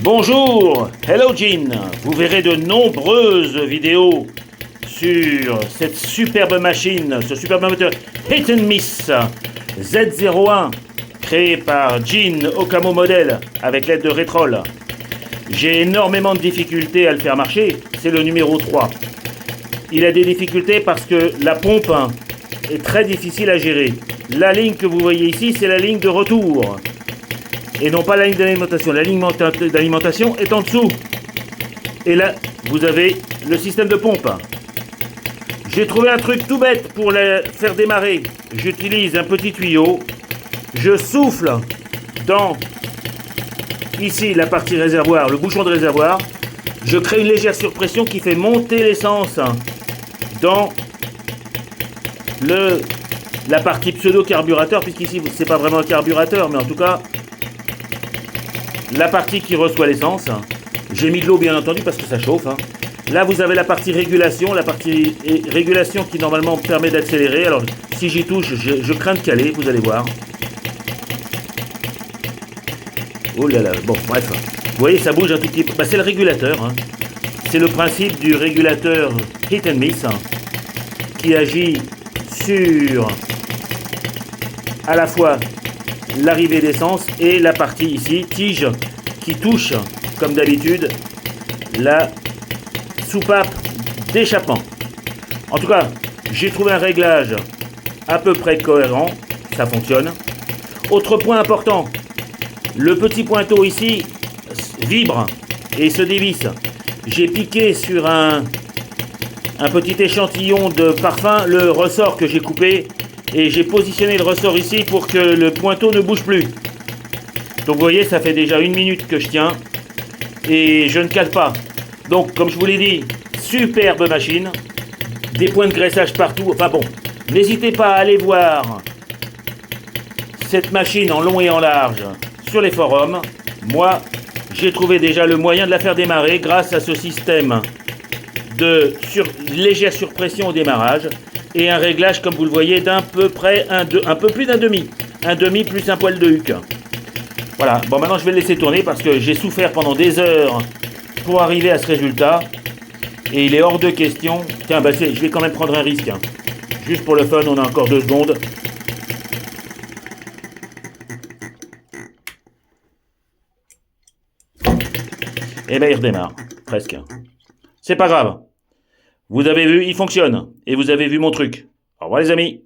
Bonjour, hello Jean. Vous verrez de nombreuses vidéos sur cette superbe machine, ce superbe moteur Hit and Miss Z01 créé par Jean Okamo Model avec l'aide de Rétrol. J'ai énormément de difficultés à le faire marcher, c'est le numéro 3. Il a des difficultés parce que la pompe est très difficile à gérer. La ligne que vous voyez ici, c'est la ligne de retour. Et non pas la ligne d'alimentation. La ligne d'alimentation est en dessous. Et là, vous avez le système de pompe. J'ai trouvé un truc tout bête pour la faire démarrer. J'utilise un petit tuyau. Je souffle dans, ici, la partie réservoir, le bouchon de réservoir. Je crée une légère surpression qui fait monter l'essence dans la partie pseudo-carburateur, puisqu'ici, c'est pas vraiment un carburateur, mais en tout cas, la partie qui reçoit l'essence. J'ai mis de l'eau, bien entendu, parce que ça chauffe. Là, vous avez la partie régulation qui, normalement, permet d'accélérer. Alors, si j'y touche, je crains de caler, vous allez voir. Oh là là, bon, bref. Vous voyez, ça bouge un tout petit peu. Bah, c'est le régulateur. C'est le principe du régulateur Hit and Miss qui agit sur à la fois l'arrivée d'essence et la partie ici, tige, qui touche, comme d'habitude, la soupape d'échappement. En tout cas, j'ai trouvé un réglage à peu près cohérent, ça fonctionne. Autre point important, le petit pointeau ici vibre et se dévisse. J'ai piqué sur un petit échantillon de parfum le ressort que j'ai coupé et j'ai positionné le ressort ici pour que le pointeau ne bouge plus. Donc vous voyez, ça fait déjà 1 minute que je tiens et je ne cale pas. Donc comme je vous l'ai dit, superbe machine, des points de graissage partout. Enfin bon, n'hésitez pas à aller voir cette machine en long et en large sur les forums. Moi, j'ai trouvé déjà le moyen de la faire démarrer grâce à ce système de légère surpression au démarrage et un réglage, comme vous le voyez, d'un peu près un peu plus d'un demi. Un demi plus un poil de huc. Voilà, bon maintenant je vais le laisser tourner parce que j'ai souffert pendant des heures pour arriver à ce résultat. Et il est hors de question. Tiens, je vais quand même prendre un risque. Juste pour le fun, on a encore 2 secondes. Et il redémarre, presque. C'est pas grave. Vous avez vu, il fonctionne. Et vous avez vu mon truc. Au revoir les amis.